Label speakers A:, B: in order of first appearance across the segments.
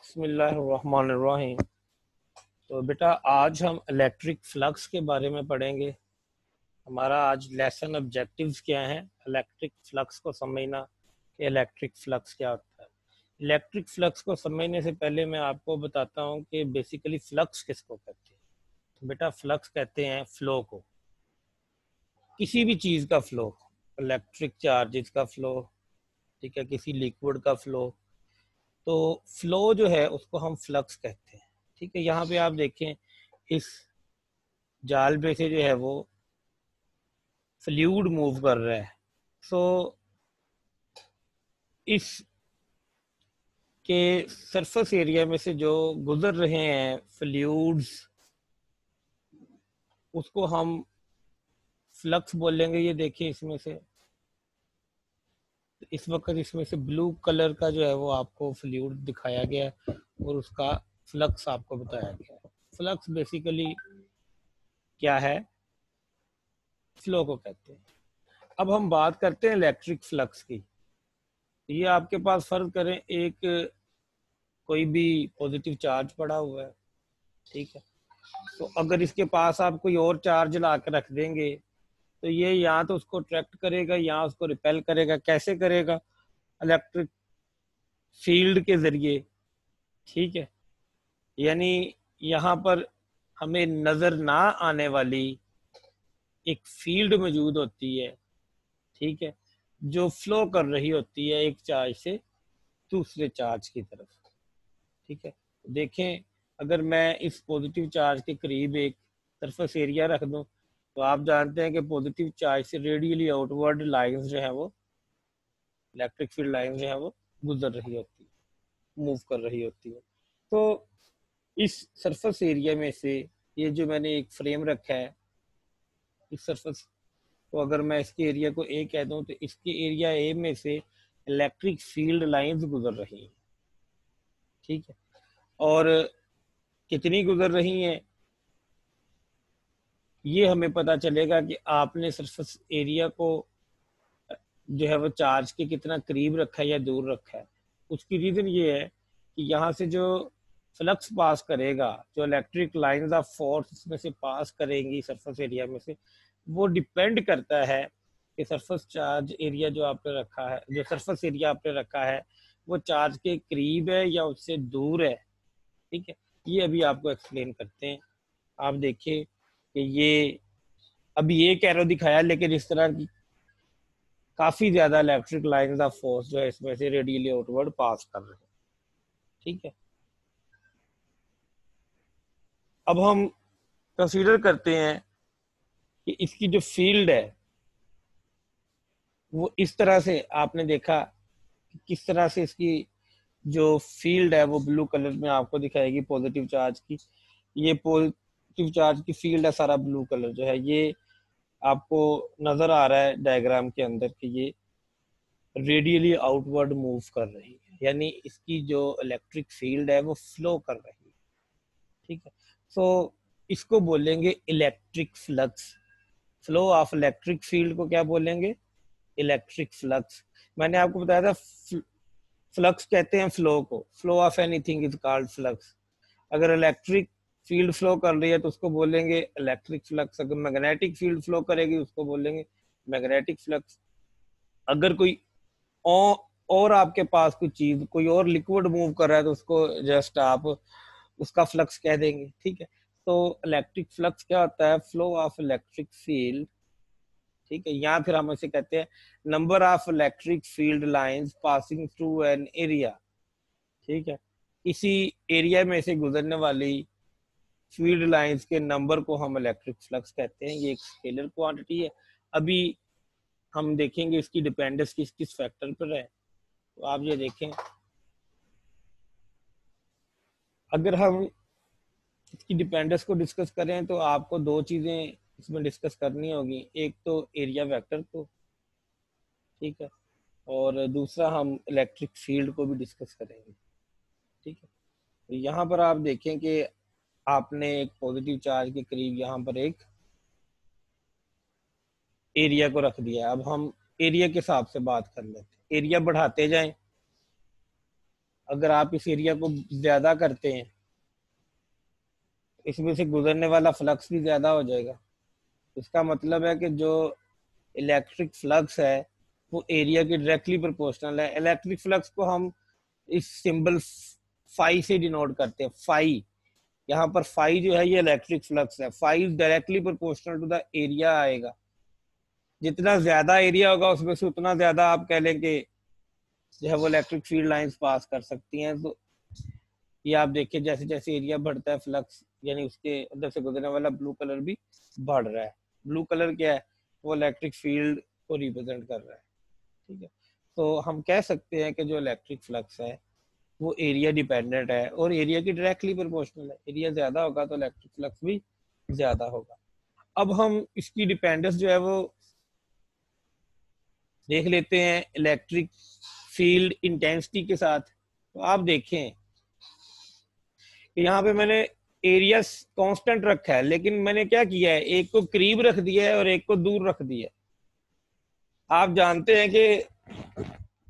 A: बिस्मिल्लाहिर्रहमानिर्रहीम। तो बेटा आज हम इलेक्ट्रिक फ्लक्स के बारे में पढ़ेंगे। हमारा आज लेसन ऑब्जेक्टिव्स क्या हैं, इलेक्ट्रिक फ्लक्स को समझना कि इलेक्ट्रिक फ्लक्स क्या होता है। इलेक्ट्रिक फ्लक्स को समझने से पहले मैं आपको बताता हूं कि बेसिकली फ्लक्स किसको कहते हैं। तो बेटा फ्लक्स कहते हैं फ्लो को, किसी भी चीज़ का फ्लो, इलेक्ट्रिक चार्जेस का फ्लो, ठीक है, किसी लिक्विड का फ्लो। तो फ्लो जो है उसको हम फ्लक्स कहते हैं। ठीक है, यहाँ पे आप देखें इस जाल पे से जो है वो फ्लूइड मूव कर रहा है। सो इस के सरफेस एरिया में से जो गुजर रहे हैं फ्लूइड्स, उसको हम फ्लक्स बोलेंगे। ये देखिए इसमें से, इस वक्त इसमें से ब्लू कलर का जो है वो आपको फ्लूइड दिखाया गया है और उसका फ्लक्स आपको बताया गया है। फ्लक्स बेसिकली क्या है, फ्लो को कहते हैं। अब हम बात करते हैं इलेक्ट्रिक फ्लक्स की। ये आपके पास फर्ज करें एक कोई भी पॉजिटिव चार्ज पड़ा हुआ है, ठीक है। तो अगर इसके पास आप कोई और चार्ज ला के रख देंगे तो ये या तो उसको अट्रैक्ट करेगा या उसको रिपेल करेगा। कैसे करेगा? इलेक्ट्रिक फील्ड के जरिए, ठीक है। यानी यहाँ पर हमें नजर ना आने वाली एक फील्ड मौजूद होती है, ठीक है, जो फ्लो कर रही होती है एक चार्ज से दूसरे चार्ज की तरफ। ठीक है, देखें अगर मैं इस पॉजिटिव चार्ज के करीब एक सरफेस एरिया रख दूं तो आप जानते हैं कि पॉजिटिव चार्ज से रेडियली आउटवर्ड लाइंस जो है वो, इलेक्ट्रिक फील्ड लाइंस जो है वो गुजर रही होती है, मूव कर रही होती है। तो इस सरफेस एरिया में से ये जो मैंने एक फ्रेम रखा है, इस सरफेस तो अगर मैं इसके एरिया को ए कह दूं तो इसके एरिया ए में से इलेक्ट्रिक फील्ड लाइंस गुजर रही हैं, ठीक है। और कितनी गुजर रही हैं ये हमें पता चलेगा कि आपने सरफेस एरिया को जो है वो चार्ज के कितना करीब रखा है या दूर रखा है। उसकी रीज़न ये है कि यहाँ से जो फ्लक्स पास करेगा, जो इलेक्ट्रिक लाइंस ऑफ फोर्स इसमें से पास करेंगी सरफेस एरिया में से, वो डिपेंड करता है कि सरफेस चार्ज एरिया जो आपने रखा है, जो सरफेस एरिया आपने रखा है, वो चार्ज के करीब है या उससे दूर है। ठीक है, ये अभी आपको एक्सप्लेन करते हैं। आप देखिए कि ये अभी एक एरो दिखाया, लेकिन इस तरह की काफी ज्यादा इलेक्ट्रिक लाइंस ऑफ फोर्स जो है इसमें से रेडियली आउटवर्ड पास कर रहे हैं, ठीक है। अब हम कंसीडर करते हैं कि इसकी जो फील्ड है वो इस तरह से, आपने देखा कि किस तरह से इसकी जो फील्ड है वो ब्लू कलर में आपको दिखाएगी पॉजिटिव चार्ज की। ये पॉजिटिव चार्ज की फील्ड है, सारा ब्लू कलर जो है ये आपको नजर आ रहा है डायग्राम के अंदर कि ये रेडियली आउटवर्ड मूव कर रही है, यानी इसकी जो इलेक्ट्रिक फील्ड है वो फ्लो कर रही है, ठीक है। सो इसको बोलेंगे electric flux. Flow of electric field को क्या बोलेंगे? Electric flux. मैंने आपको बताया था फ्लक्स कहते हैं फ्लो को, flow of anything is called flux. अगर इलेक्ट्रिक फील्ड फ्लो कर रही है तो उसको बोलेंगे इलेक्ट्रिक फ्लक्स। अगर मैग्नेटिक फील्ड फ्लो करेगी उसको बोलेंगे मैग्नेटिक फ्लक्स। अगर कोई और आपके पास कोई चीज, कोई और लिक्विड मूव कर रहा है तो उसको जस्ट आप उसका फ्लक्स कह देंगे, ठीक है। तो इलेक्ट्रिक फ्लक्स क्या होता है? फ्लो ऑफ इलेक्ट्रिक फील्ड, ठीक है। या फिर हम इसे कहते हैं number of electric field lines passing through an area, ठीक है। इसी एरिया में से गुजरने वाली फील्ड लाइंस के नंबर को हम इलेक्ट्रिक फ्लक्स कहते हैं। ये एक स्केलर क्वांटिटी है। अभी हम देखेंगे इसकी डिपेंडेंस किस किस फैक्टर पर है। तो आप ये देखें, अगर हम इसकी डिपेंडेंस को डिस्कस करें तो आपको दो चीज़ें इसमें डिस्कस करनी होगी। एक तो एरिया वेक्टर को, ठीक है, और दूसरा हम इलेक्ट्रिक फील्ड को भी डिस्कस करेंगे, ठीक है। तो यहाँ पर आप देखें कि आपने एक पॉजिटिव चार्ज के करीब यहाँ पर एक एरिया को रख दिया। अब हम एरिया के हिसाब से बात कर लेते हैं। एरिया बढ़ाते जाएं, अगर आप इस एरिया को ज्यादा करते हैं, इसमें से गुजरने वाला फ्लक्स भी ज्यादा हो जाएगा। इसका मतलब है कि जो इलेक्ट्रिक फ्लक्स है वो एरिया के डायरेक्टली प्रोपोर्शनल है। इलेक्ट्रिक फ्लक्स को हम इस सिंबल फाई से डिनोट करते हैं। फाई, यहाँ पर फाई जो है ये इलेक्ट्रिक फ्लक्स है। Phi directly proportional to the area आएगा। जितना ज्यादा एरिया होगा उसमें से उतना ज्यादा आप कह लें कि जो है वो इलेक्ट्रिक फील्ड लाइंस पास कर सकती हैं। तो ये आप देखिए जैसे जैसे एरिया बढ़ता है फ्लक्स यानी उसके अंदर से गुजरने वाला ब्लू कलर भी बढ़ रहा है। ब्लू कलर क्या है, वो इलेक्ट्रिक फील्ड को रिप्रेजेंट कर रहा है। ठीक है, तो हम कह सकते हैं कि जो इलेक्ट्रिक फ्लक्स है वो एरिया डिपेंडेंट है और एरिया की डायरेक्टली प्रोपोर्शनल है। एरिया ज्यादा होगा तो इलेक्ट्रिक फ्लक्स भी ज्यादा होगा। अब हम इसकी डिपेंडेंस जो है वो देख लेते हैं इलेक्ट्रिक फील्ड इंटेंसिटी के साथ। तो आप देखें कि यहाँ पे मैंने एरिया कांस्टेंट रखा है, लेकिन मैंने क्या किया है, एक को करीब रख दिया है और एक को दूर रख दिया है। आप जानते हैं कि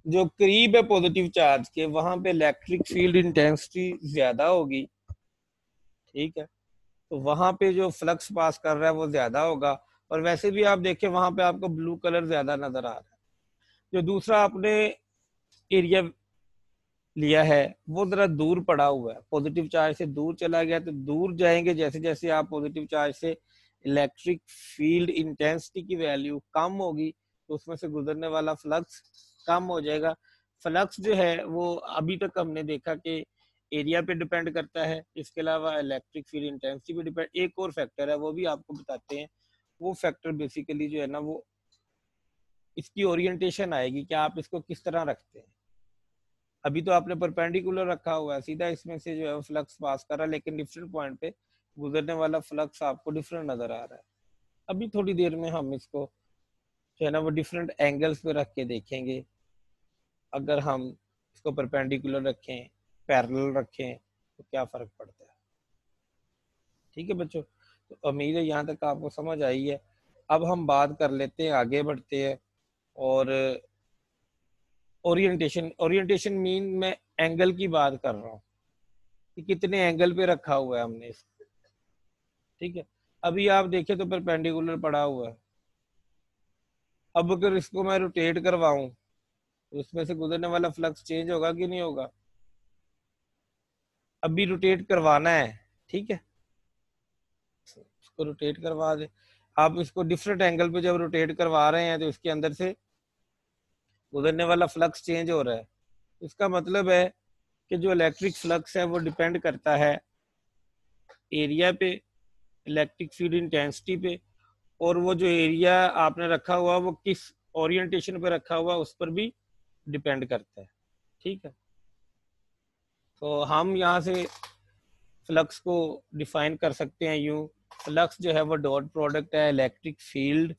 A: जो करीब है पॉजिटिव चार्ज के वहां पे इलेक्ट्रिक फील्ड इंटेंसिटी ज्यादा होगी। ठीक है, तो वहां पे जो फ्लक्स पास कर रहा है वो ज्यादा होगा। और वैसे भी आप देखें वहां पे आपको ब्लू कलर ज्यादा नजर आ रहा है। जो दूसरा आपने एरिया लिया है वो जरा दूर पड़ा हुआ है, पॉजिटिव चार्ज से दूर चला गया। तो दूर जाएंगे जैसे जैसे आप पॉजिटिव चार्ज से, इलेक्ट्रिक फील्ड इंटेंसिटी की वैल्यू कम होगी तो उसमें से गुजरने वाला फ्लक्स कम हो जाएगा। फ्लक्स जो है वो अभी तक हमने देखा कि एरिया पे डिपेंड करता है, इसके अलावा इलेक्ट्रिक फील्ड इंटेंसिटी पे डिपेंड, एक और फैक्टर है वो भी आपको बताते हैं। वो फैक्टर बेसिकली जो है ना वो इसकी ओरिएंटेशन आएगी कि आप इसको किस तरह रखते हैं। अभी तो आपने परपेंडिकुलर रखा हुआ है, सीधा इसमें से जो है फ्लक्स पास कर रहा है, लेकिन डिफरेंट पॉइंट पे गुजरने वाला फ्लक्स आपको डिफरेंट नजर आ रहा है। अभी थोड़ी देर में हम इसको जो है ना वो डिफरेंट एंगल्स पे रख के देखेंगे। अगर हम इसको परपेंडिकुलर रखें, पैरेलल रखें, तो क्या फर्क पड़ता है। ठीक है बच्चों, तो उम्मीद है यहाँ तक आपको समझ आई है। अब हम बात कर लेते हैं, आगे बढ़ते हैं। और ओरिएंटेशन, ओरिएंटेशन मीन मैं एंगल की बात कर रहा हूँ कि कितने एंगल पे रखा हुआ है हमने इसको। ठीक है, अभी आप देखें तो परपेंडिकुलर पड़ा हुआ है। अब अगर इसको मैं रोटेट करवाऊं तो इसमें से गुजरने वाला फ्लक्स चेंज होगा कि नहीं होगा। अभी रोटेट करवाना है, ठीक है, इसको रोटेट करवा दे। आप इसको डिफरेंट एंगल पे जब रोटेट करवा रहे हैं तो इसके अंदर से गुजरने वाला फ्लक्स चेंज हो रहा है। इसका मतलब है कि जो इलेक्ट्रिक फ्लक्स है वो डिपेंड करता है एरिया पे, इलेक्ट्रिक फील्ड इंटेंसिटी पे, और वो जो एरिया आपने रखा हुआ वो किस ओरिएंटेशन पे रखा हुआ उस पर भी डिपेंड करता है। ठीक है, तो हम यहाँ से फ्लक्स को डिफाइन कर सकते हैं यूं। फ्लक्स जो है वो डॉट प्रोडक्ट है इलेक्ट्रिक फील्ड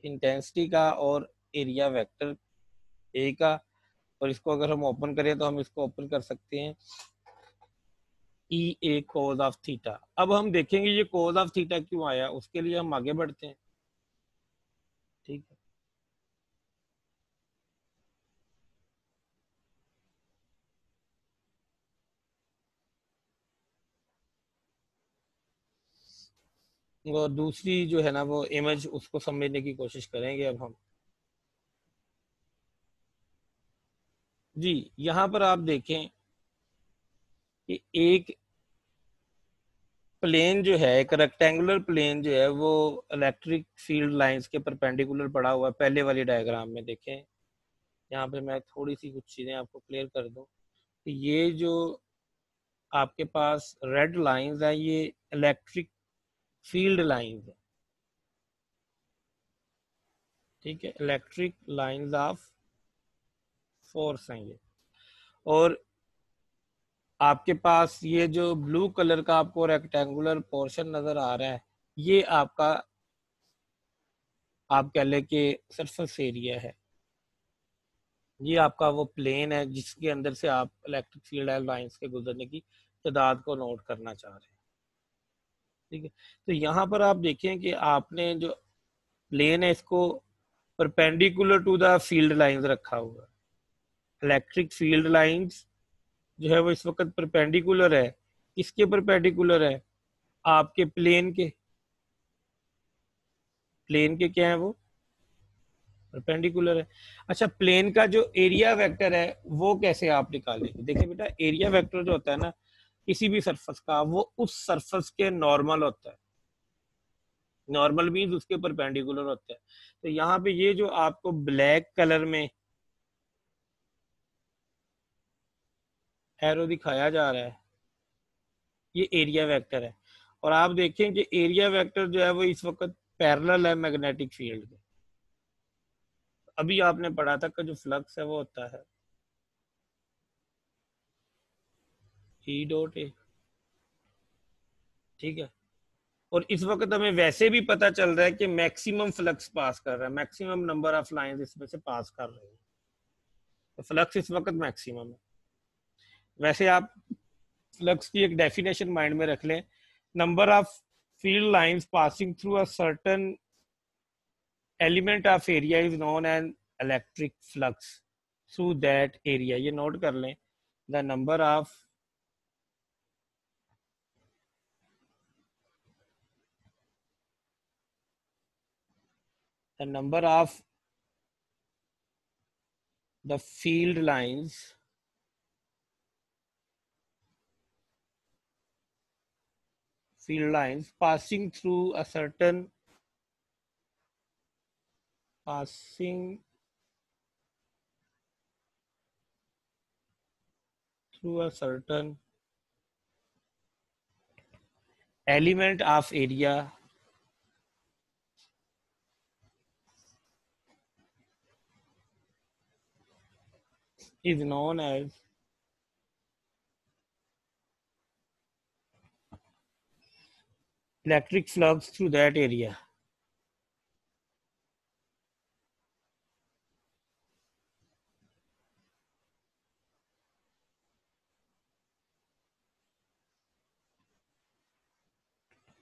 A: इंटेंसिटी का और एरिया वेक्टर ए का। और इसको अगर हम ओपन करें तो हम इसको ओपन कर सकते हैं ई ए कोज ऑफ थीटा। अब हम देखेंगे ये कोज ऑफ थीटा क्यों आया, उसके लिए हम आगे बढ़ते हैं। ठीक है, और दूसरी जो है ना वो इमेज उसको समझने की कोशिश करेंगे अब हम। जी, यहाँ पर आप देखें कि एक प्लेन जो है, एक रेक्टेंगुलर प्लेन जो है वो इलेक्ट्रिक फील्ड लाइंस के परपेंडिकुलर पड़ा हुआ है। पहले वाली डायग्राम में देखें, यहाँ पे मैं थोड़ी सी कुछ चीजें आपको क्लियर कर दूं कि ये जो आपके पास रेड लाइंस है ये इलेक्ट्रिक फील्ड लाइंस है। ठीक है, इलेक्ट्रिक लाइंस ऑफ फोर्स हैं ये। और आपके पास ये जो ब्लू कलर का आपको रेक्टेंगुलर पोर्शन नजर आ रहा है ये आपका, आप कह ले कि सरफेस एरिया है। ये आपका वो प्लेन है जिसके अंदर से आप इलेक्ट्रिक फील्ड लाइंस के गुजरने की तादाद को नोट करना चाह रहे हैं। ठीक है, तो यहाँ पर आप देखें कि आपने जो प्लेन है इसको perpendicular to the field lines रखा हुआ है। इलेक्ट्रिक फील्ड लाइंस जो है वो इस वक्त परपेंडिकुलर है। किसके परपेंडिकुलर है? आपके प्लेन के। प्लेन के क्या है वो? परपेंडिकुलर है। अच्छा, प्लेन का जो एरिया वेक्टर है वो कैसे आप निकालेंगे? देखिए बेटा, एरिया वेक्टर जो होता है ना किसी भी सरफेस का, वो उस सरफेस के नॉर्मल होता है। नॉर्मल मीन्स उसके परपेंडिकुलर होता है। तो यहाँ पे ये जो आपको ब्लैक कलर में एरो दिखाया जा रहा है, ये एरिया वेक्टर है। और आप देखें कि एरिया वेक्टर जो है वो इस वक्त पैरेलल है मैग्नेटिक फील्ड के। अभी आपने पढ़ा था कि जो फ्लक्स है वो होता है ई डॉट ए। ठीक है। और इस वक्त हमें वैसे भी पता चल रहा है कि मैक्सिमम फ्लक्स पास कर रहा है, मैक्सिमम नंबर ऑफ लाइंस इसमें से पास कर रहे हैं। तो फ्लक्स इस वक्त मैक्सिमम है। वैसे आप फ्लक्स की एक डेफिनेशन माइंड में रख लें, number of field lines passing through a certain element of area is known as electric flux through that area. ये नोट कर लें, the number of the number of the field lines passing through a certain element of area is known as electric flux through that area।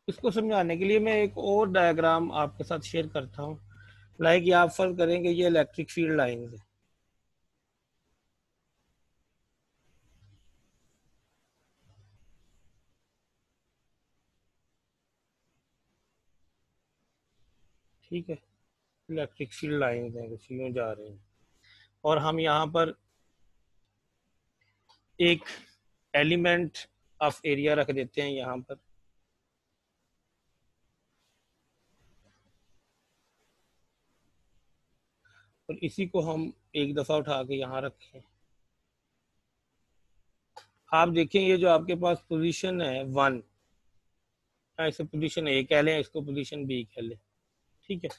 A: इसको समझाने के लिए मैं एक और डायग्राम आपके साथ शेयर करता हूँ। लाइक ये आप फर्ज करेंगे ये इलेक्ट्रिक फील्ड लाइंस है। ठीक है, इलेक्ट्रिक फील्ड लाइंस हैं, कुछ यूं जा रहे हैं। और हम यहाँ पर एक एलिमेंट ऑफ एरिया रख देते हैं यहाँ पर। और इसी को हम एक दफा उठा के यहाँ रखें। आप देखें ये जो आपके पास पोजीशन है 1, इसे पोजीशन ए कह लें, इसको पोजीशन बी कह लें। ठीक है।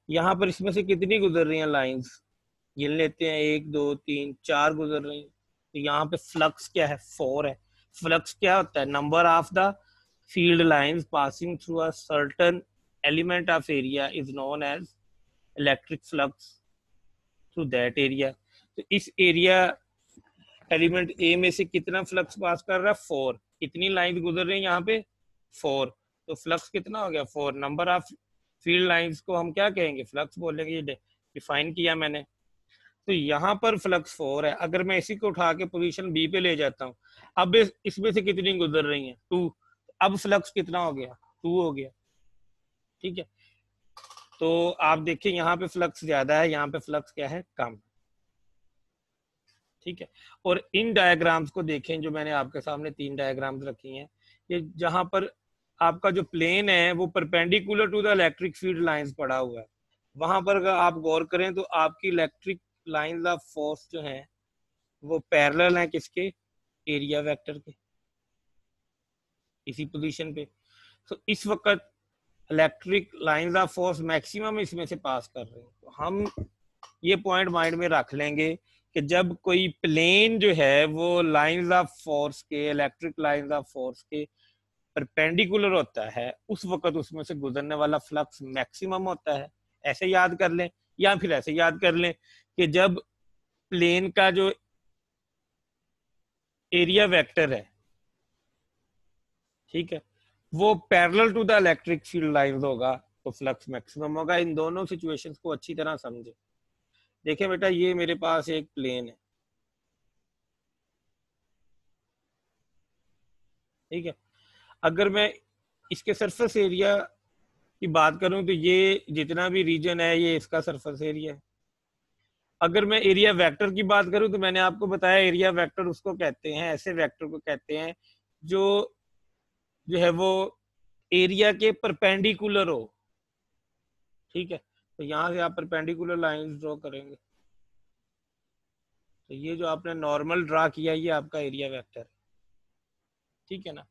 A: यहाँ पर इसमें से कितनी गुजर रही हैं लाइंस? गिन लेते हैं, 1 2 3 4 गुजर रही हैं। तो यहाँ पे फ्लक्स क्या है? 4 है। फ्लक्स क्या होता है? Number of the field lines passing through a certain element of area is known as electric flux through that area. तो इस एरिया एलिमेंट ए में से कितना फ्लक्स पास कर रहा है? 4। कितनी लाइन गुजर रही है यहाँ पे? 4। तो फ्लक्स कितना हो गया? 4। नंबर ऑफ फील्ड लाइंस को हम क्या कहेंगे? फ्लक्स बोलेंगे। ये डिफाइन किया मैंने। तो यहाँ पर फ्लक्स 4 है। अगर मैं इसी को उठा के पोजीशन बी पे ले जाता हूँ, अब इसमें से कितनी गुजर रही है? 2। अब फ्लक्स कितना हो गया? 2 हो गया। ठीक है। तो आप देखिए यहाँ पे फ्लक्स ज्यादा है, यहाँ पे फ्लक्स क्या है? कम। ठीक है। और इन डायग्राम्स को देखें जो मैंने आपके सामने 3 डायग्राम्स रखी हैं। ये जहां पर आपका जो प्लेन है वो perpendicular to the electric field lines पड़ा हुआ है, वहां पर अगर आप गौर करें तो आपकी इलेक्ट्रिक लाइंस ऑफ फोर्स जो है वो पैरेलल हैं किसके? एरिया वेक्टर के, इसी पोजीशन पे। तो इस वक्त electric lines of force maximum इसमें से पास कर रहे हैं। तो हम ये पॉइंट माइंड में रख लेंगे कि जब कोई प्लेन जो है वो लाइंस ऑफ फोर्स के, इलेक्ट्रिक लाइंस ऑफ फोर्स के परपेंडिकुलर होता है, उस वक्त उसमें से गुजरने वाला फ्लक्स मैक्सिमम होता है। ऐसे याद कर लें, या फिर ऐसे याद कर लें कि जब प्लेन का जो एरिया वेक्टर है, ठीक है, वो parallel to the electric field lines होगा तो फ्लक्स मैक्सिमम होगा। इन दोनों सिचुएशंस को अच्छी तरह समझे। देखिए बेटा, ये मेरे पास एक प्लेन है। ठीक है। अगर मैं इसके सरफेस एरिया की बात करूं तो ये जितना भी रीजन है ये इसका सरफेस एरिया है। अगर मैं एरिया वेक्टर की बात करूं तो मैंने आपको बताया एरिया वेक्टर उसको कहते हैं, ऐसे वेक्टर को कहते हैं जो जो है वो एरिया के परपेंडिकुलर हो। ठीक है, तो यहां से आप परपेंडिकुलर लाइन ड्रॉ करेंगे तो ये जो आपने नॉर्मल ड्रा किया ये आपका एरिया वेक्टर है। ठीक है ना,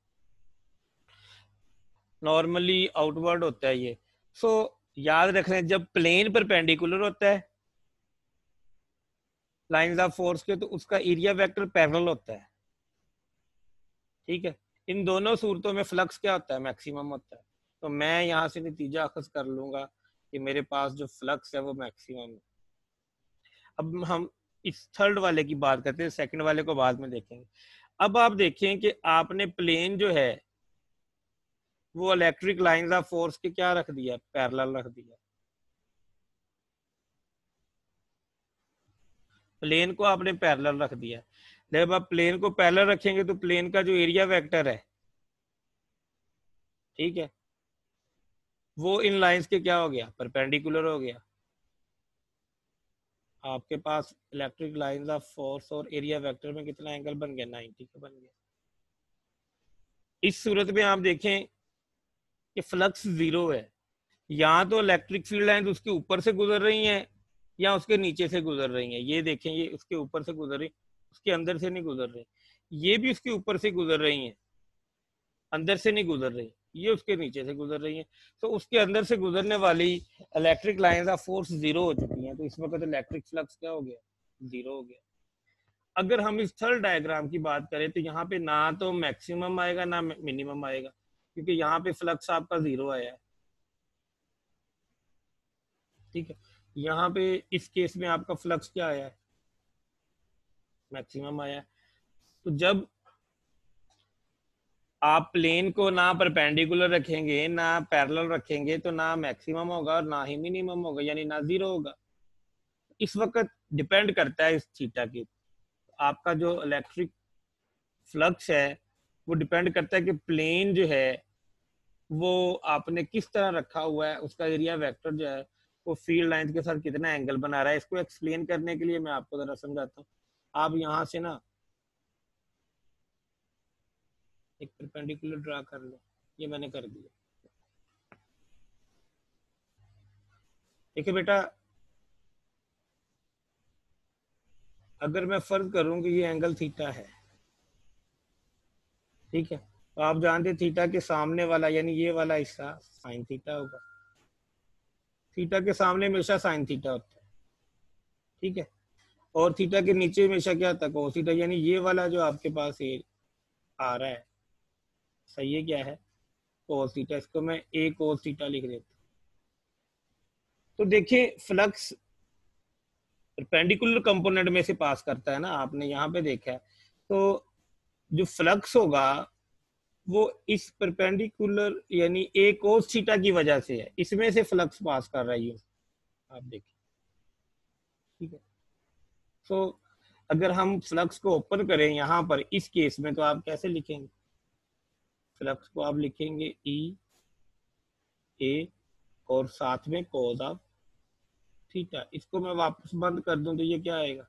A: नॉर्मली आउटवर्ड होता है ये। सो याद रखना जब प्लेन परपेंडिकुलर होता है लाइंस ऑफ फोर्स के तो उसका एरिया वेक्टर पैरेलल होता है। ठीक है, इन दोनों सूरतों में फ्लक्स क्या होता है, मैक्सिमम होता है। तो मैं यहाँ से नतीजा अखज कर लूंगा कि मेरे पास जो फ्लक्स है वो मैक्सिमम है। अब हम इस थर्ड वाले की बात करते हैं, सेकंड वाले को बाद में देखेंगे। अब आप देखें कि आपने प्लेन जो है वो इलेक्ट्रिक लाइंस ऑफ फोर्स के क्या रख दिया, पैरेलल रख दिया। प्लेन को आपने पैरेलल रख दिया। जब आप प्लेन को पैरेलल रखेंगे तो प्लेन का जो एरिया वेक्टर है, ठीक है, वो इन लाइंस के क्या हो गया, परपेंडिकुलर हो गया। आपके पास इलेक्ट्रिक लाइंस ऑफ फोर्स और एरिया वेक्टर में कितना एंगल बन गया, 90 का बन गया। इस सूरत में आप देखें कि फ्लक्स जीरो है, या तो इलेक्ट्रिक फील्ड लाइन उसके ऊपर से गुजर रही हैं या उसके नीचे से गुजर रही हैं। ये देखें, ये उसके ऊपर से गुजर रही, उसके अंदर से नहीं गुजर रही। ये भी उसके ऊपर से गुजर रही हैं, अंदर से नहीं गुजर रही। ये उसके नीचे से गुजर रही है। तो उसके अंदर से गुजरने वाली electric lines of force zero हो चुकी हैं। तो इस वक्त इलेक्ट्रिक फ्लक्स क्या हो गया, जीरो हो गया। अगर हम इस थर्ड डायग्राम की बात करें तो यहाँ पे ना तो मैक्सिमम आएगा ना मिनिमम आएगा, क्योंकि यहाँ पे फ्लक्स आपका जीरो आया है। ठीक है, यहाँ पे इस केस में आपका फ्लक्स क्या आया है, मैक्सिमम आया है। तो जब आप प्लेन को ना परपेंडिकुलर रखेंगे ना पैरेलल रखेंगे तो ना मैक्सिमम होगा और ना ही मिनिमम होगा, यानी ना जीरो होगा। इस वक्त डिपेंड करता है इस थीटा के, आपका जो इलेक्ट्रिक फ्लक्स है वो डिपेंड करता है कि प्लेन जो है वो आपने किस तरह रखा हुआ है, उसका एरिया वेक्टर जो है वो फील्ड लाइन के साथ कितना एंगल बना रहा है। इसको एक्सप्लेन करने के लिए मैं आपको जरा समझाता हूँ। आप यहाँ से ना एक परपेंडिकुलर ड्रा कर लो, ये मैंने कर दिया। देखिए बेटा, अगर मैं फर्ज करूं कि ये एंगल थीटा है, ठीक है, तो आप जानते हैं थीटा के सामने वाला यानी ये वाला हिस्सा साइन थीटा होगा। थीटा के सामने हमेशा साइन थीटा होता है। ठीक है, और थीटा के नीचे हमेशा क्या होता है, कोस थीटा। यानी ये वाला जो आपके पास ये आ रहा है, सही है, क्या है, कोस थीटा। इसको मैं ए कोस थीटा लिख देता हूँ। तो देखिए फ्लक्स परपेंडिकुलर कंपोनेंट में से पास करता है ना, आपने यहाँ पे देखा है। तो जो फ्लक्स होगा वो इस परपेंडिकुलर यानी ए कोस थीटा की वजह से है, इसमें से फ्लक्स पास कर रही है, आप देखिए। ठीक है, तो अगर हम फ्लक्स को ओपन करें यहाँ पर इस केस में तो आप कैसे लिखेंगे, फ्लक्स को आप लिखेंगे ई ए और साथ में कोस ऑफ थीटा। इसको मैं वापस बंद कर दूं तो ये क्या आएगा,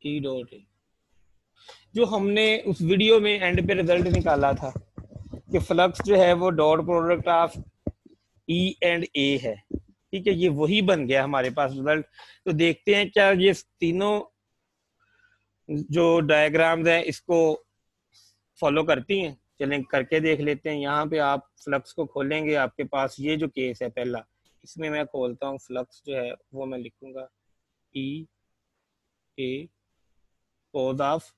A: ई डॉट ए। जो हमने उस वीडियो में एंड पे रिजल्ट निकाला था कि फ्लक्स जो है वो dot product of E and A है। ठीक है, ये वही बन गया हमारे पास रिजल्ट। तो देखते हैं क्या ये तीनों जो डायग्राम्स हैं इसको फॉलो करती हैं। चलें करके देख लेते हैं। यहाँ पे आप फ्लक्स को खोलेंगे, आपके पास ये जो केस है पहला, इसमें मैं खोलता हूँ फ्लक्स जो है वो मैं लिखूंगा ई ए कोस ऑफ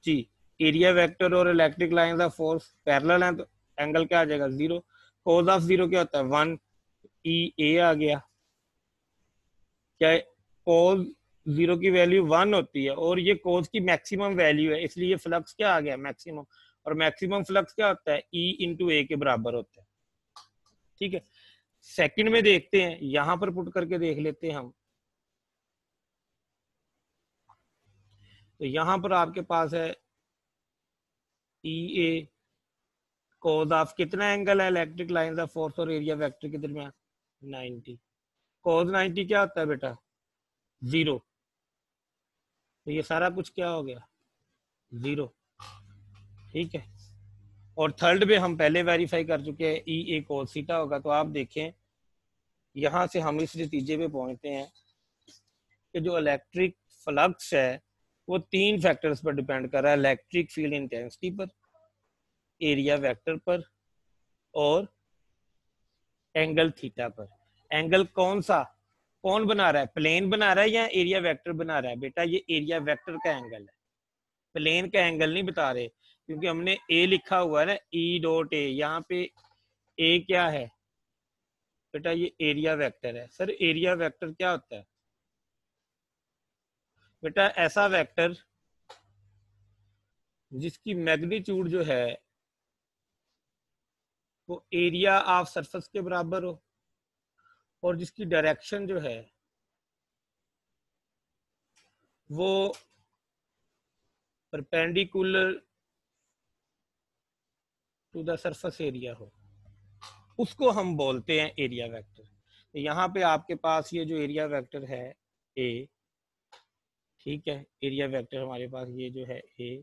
A: जी। एरिया वेक्टर और electric lines of force parallel हैं तो एंगल क्या आ जाएगा, जीरो। कोस ऑफ जीरो क्या होता है, वन। ई ए आ गया, क्या कोस जीरो की वैल्यू वन होती है और ये कोस की मैक्सिमम वैल्यू है, इसलिए फ्लक्स क्या आ गया, मैक्सिमम। और मैक्सिमम फ्लक्स क्या होता है, ई इंटू ए के बराबर होता है। ठीक है, सेकंड में देखते हैं, यहां पर पुट करके देख लेते हैं हम। तो यहां पर आपके पास है ई ए कॉज ऑफ कितना एंगल है इलेक्ट्रिक लाइन ऑफ फोर्स और एरिया वेक्टर के दरमियान 90। कॉज 90 क्या होता है बेटा? जीरो। तो ये सारा कुछ क्या हो गया? जीरो। ठीक है। और थर्ड में हम पहले वेरीफाई कर चुके हैं ई ए cos थीटा होगा। तो आप देखें यहां से हम इस नतीजे पे पहुंचते हैं कि जो इलेक्ट्रिक फ्लक्स है वो तीन फैक्टर्स पर डिपेंड कर रहा है, इलेक्ट्रिक फील्ड इंटेंसिटी पर, एरिया वेक्टर पर और एंगल थीटा पर। एंगल कौन सा, कौन बना रहा है? प्लेन बना रहा है या एरिया वेक्टर बना रहा है? बेटा ये एरिया वेक्टर का एंगल है, प्लेन का एंगल नहीं बता रहे, क्योंकि हमने ए लिखा हुआ है ना, ई डॉट ए। यहाँ पे ए क्या है बेटा? ये एरिया वेक्टर है। सर एरिया वेक्टर क्या होता है? बेटा ऐसा वेक्टर जिसकी मैग्नीट्यूड जो है वो एरिया ऑफ सरफेस के बराबर हो और जिसकी डायरेक्शन जो है वो perpendicular to the surface area हो, उसको हम बोलते हैं एरिया वेक्टर। तो यहाँ पे आपके पास ये जो एरिया वेक्टर है ए, ठीक है, एरिया वेक्टर हमारे पास ये जो है ए,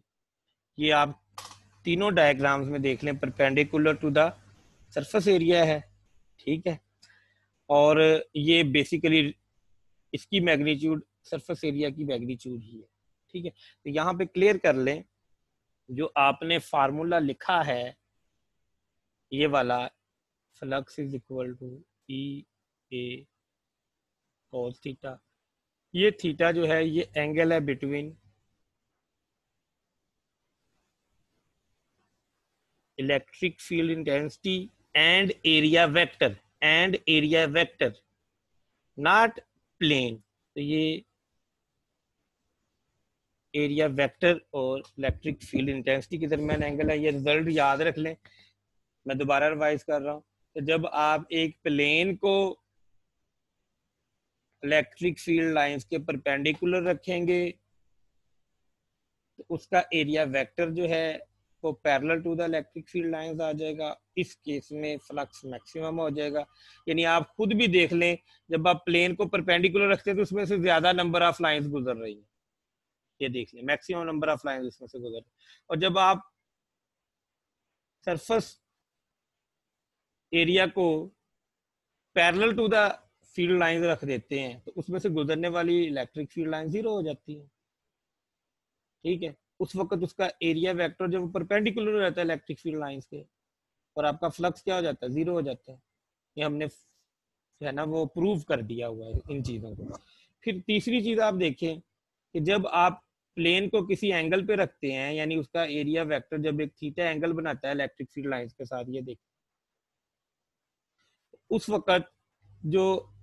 A: ये आप तीनों डायग्राम्स में देख लें, perpendicular to the surface area है, ठीक है। और ये बेसिकली इसकी मैग्नीट्यूड सरफेस एरिया की मैग्नीट्यूड ही है, ठीक है। तो यहाँ पे क्लियर कर लें, जो आपने फार्मूला लिखा है ये वाला, flux is equal to E A cos theta, ये थीटा जो है ये एंगल है between electric field intensity and area vector, not plane. तो ये एरिया वेक्टर और इलेक्ट्रिक फील्ड इंटेंसिटी के दरमियान एंगल है। ये रिजल्ट याद रख लें, मैं दोबारा रिवाइज कर रहा हूँ। तो जब आप एक प्लेन को इलेक्ट्रिक फील्ड लाइंस के परपेंडिकुलर रखेंगे तो उसका एरिया वेक्टर जो है वो parallel to the electric field lines आ जाएगा। इस केस में फ्लक्स मैक्सिमम हो जाएगा। यानी आप खुद भी देख लें, जब आप प्लेन को परपेंडिकुलर रखते हैं तो उसमें से ज्यादा नंबर ऑफ लाइंस गुजर रही है, ये देख लें, मैक्सिमम नंबर ऑफ लाइंस इसमें से गुजर रही है। और जब आप सरफेस एरिया को parallel to the field lines रख देते हैं तो उसमें से गुजरने वाली इलेक्ट्रिक फील्ड लाइन जीरो हो जाती है, ठीक है। उस वक्त उसका एरिया वेक्टर जब परपेंडिकुलर रहता है इलेक्ट्रिक फील्ड लाइंस के, और आपका फ्लक्स क्या हो जाता है? जीरो हो जाता है। ये हमने जो है ना वो प्रूव कर दिया हुआ है इन चीजों को। फिर तीसरी चीज आप देखें कि जब आप प्लेन को किसी एंगल पे रखते हैं, यानी उसका एरिया वेक्टर जब एक थीटा एंगल बनाता है इलेक्ट्रिक फील्ड लाइंस के साथ, ये देखिए उस वक्त जो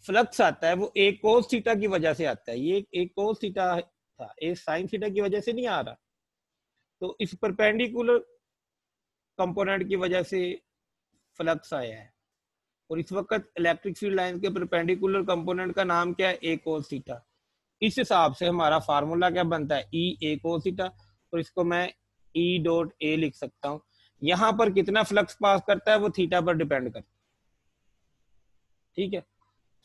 A: फ्लक्स आता है वो एक कोस थीटा की वजह से आता है। ये एक कोस थीटा था, एक साइन थीटा की वजह से नहीं आ रहा। तो इस परपेंडिकुलर कंपोनेंट की वजह से फ्लक्स आया है। और इस वक्त इलेक्ट्रिक फील्ड लाइन के परपेंडिकुलर कंपोनेंट का नाम क्या है? ए कोस थीटा। इस हिसाब से हमारा फार्मूला क्या बनता है? ई ए कोस थीटा। और इसको मैं ई डॉट ए लिख सकता हूँ। यहां पर कितना फ्लक्स पास करता है वो थीटा पर डिपेंड करता है, ठीक है।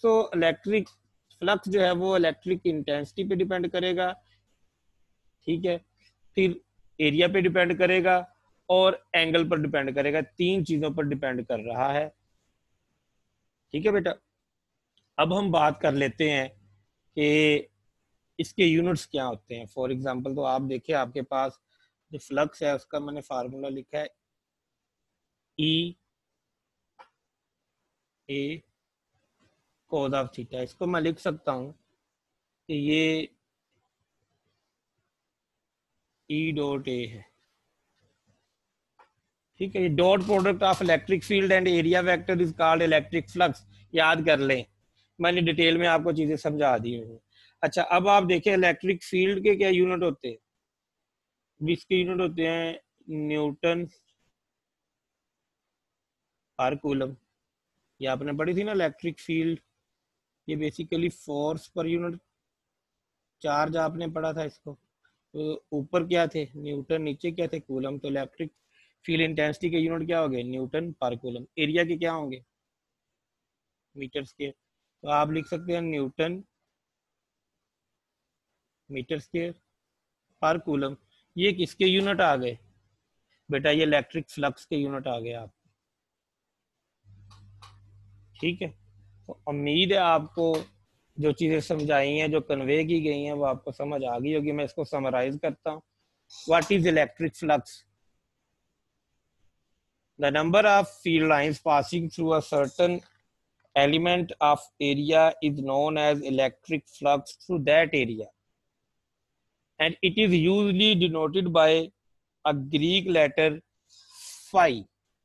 A: सो इलेक्ट्रिक फ्लक्स जो है वो इलेक्ट्रिक इंटेंसिटी पे डिपेंड करेगा, ठीक है। फिर एरिया पे डिपेंड करेगा और एंगल पर डिपेंड करेगा। तीन चीजों पर डिपेंड कर रहा है, ठीक है बेटा। अब हम बात कर लेते हैं कि इसके यूनिट्स क्या होते हैं। फॉर एग्जांपल तो आप देखिए आपके पास जो फ्लक्स है उसका मैंने फार्मूला लिखा है ई ए कोस ऑफ थीटा। इसको मैं लिख सकता हूं कि ये ई डॉट ए है, ठीक है। ये dot product of electric field and area vector is called electric flux. याद कर लें, मैंने डिटेल में आपको चीजें समझा दी हूँ। अच्छा अब आप देखें इलेक्ट्रिक फील्ड के क्या यूनिट होते हैं? इसके यूनिट होते हैं न्यूटन पर कूलम। ये आपने पढ़ी थी ना इलेक्ट्रिक फील्ड, ये basically force per unit charge आपने पढ़ा था इसको। तो ऊपर क्या थे न्यूटन, नीचे क्या थे कूलम, तो इलेक्ट्रिक फील्ड इंटेंसिटी के यूनिट क्या हो गए न्यूटन पर कूलम। एरिया के क्या होंगे मीटर्स के, तो आप लिख सकते हैं न्यूटन मीटर स्क्वायर पर कूलम। ये किसके यूनिट आ गए बेटा, ये इलेक्ट्रिक फ्लक्स के यूनिट आ गए आप। ठीक है, तो उम्मीद है आपको जो चीजें समझाई हैं, जो कन्वे की गई हैं, वो आपको समझ आ गई होगी। मैं इसको समराइज करता हूँ। What is electric flux? The number of field lines passing through a certain element of area is known as electric flux through that area, and it is usually denoted by a Greek letter phi।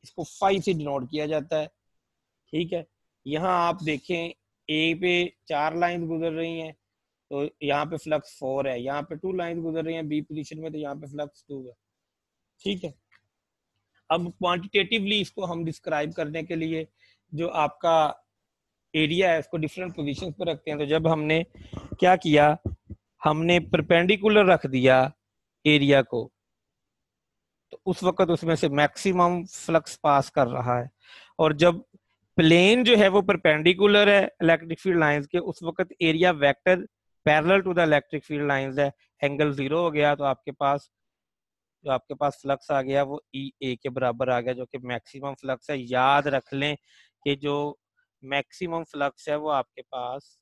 A: इसको phi से denote किया जाता है। ठीक है, यहाँ आप देखें ए पे 4 लाइन गुजर रही हैं, तो यहाँ पे फ्लक्स 4 है। यहाँ पे 2 लाइन गुजर रही हैं बी पोजीशन में, तो यहाँ पे फ्लक्स 2 है। ठीक है, अब क्वांटिटेटिवली इसको हम डिस्क्राइब करने के लिए जो आपका एरिया है उसको डिफरेंट पोजीशंस पर रखते हैं। तो जब हमने क्या किया, हमने परपेंडिकुलर रख दिया एरिया को, तो उस वक्त उसमें से मैक्सिमम फ्लक्स पास कर रहा है। और जब प्लेन जो है वो परपेंडिकुलर है इलेक्ट्रिक फील्ड लाइंस के, उस वक्त area vector parallel to the electric field lines है, एंगल 0 हो गया, तो आपके पास फ्लक्स आ गया वो ई ए के बराबर आ गया, जो कि मैक्सिमम फ्लक्स है। याद रख लें कि जो मैक्सिमम फ्लक्स है वो आपके पास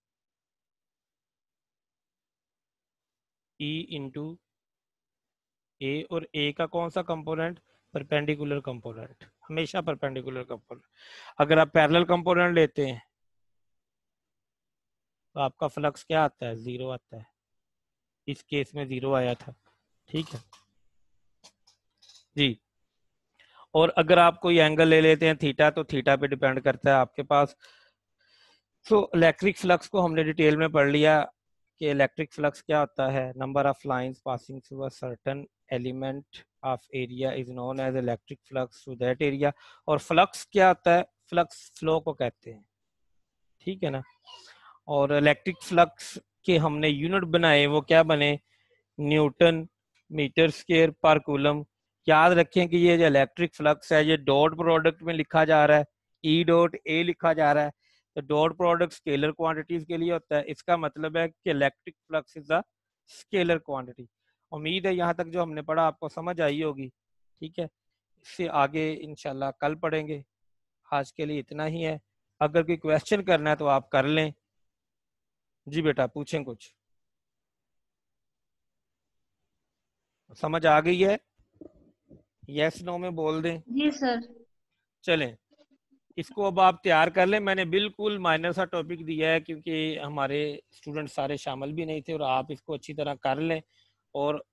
A: ई इंटू ए, और ए का कौन सा कंपोनेंट, परपेंडिकुलर कंपोनेंट, हमेशा परपेंडिकुलर कंपोनेंट। अगर आप पैरेलल कंपोनेंट लेते हैं तो आपका फ्लक्स क्या आता है 0 आता है। इस केस में 0 आया था। ठीक है जी, और अगर आप कोई एंगल ले लेते हैं थीटा, तो थीटा पे डिपेंड करता है आपके पास। तो इलेक्ट्रिक फ्लक्स को हमने डिटेल में पढ़ लिया कि इलेक्ट्रिक फ्लक्स क्या होता है। Number of lines passing through a certain element of area is known as electric flux through that area. और फ्लक्स क्या होता है, फ्लक्स फ्लो को कहते हैं। ठीक है ना, और इलेक्ट्रिक फ्लक्स के हमने यूनिट बनाए, वो क्या बने, न्यूटन मीटर स्क्वायर पर कूलम। याद रखें कि ये जो इलेक्ट्रिक फ्लक्स है ये डॉट प्रोडक्ट में लिखा जा रहा है, ई डॉट ए लिखा जा रहा है। तो डॉट प्रोडक्ट स्केलर क्वांटिटीज के लिए होता है। इसका मतलब है कि electric flux is a scalar quantity. उम्मीद है यहाँ तक जो हमने पढ़ा आपको समझ आई होगी। ठीक है, इससे आगे इंशाल्लाह कल पढ़ेंगे। आज के लिए इतना ही है। अगर कोई क्वेश्चन करना है तो आप कर लें। जी बेटा पूछें कुछ, समझ आ गई है, यस नो में बोल दें।
B: जी सर।
A: चलें, इसको अब आप तैयार कर लें। मैंने बिल्कुल माइनर सा टॉपिक दिया है क्योंकि हमारे स्टूडेंट सारे शामिल भी नहीं थे, और आप इसको अच्छी तरह कर लें और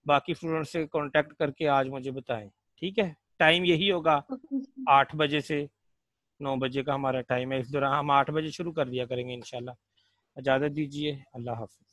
A: बाकी स्टूडेंट से कांटेक्ट करके आज मुझे बताएं। ठीक है, टाइम यही होगा,
B: ओके सर।
A: 8 बजे से 9 बजे का हमारा टाइम है। इस दौरान हम 8 बजे शुरू कर दिया करेंगे इंशाल्लाह। इजाज़त दीजिए, अल्लाह हाफ़िज़।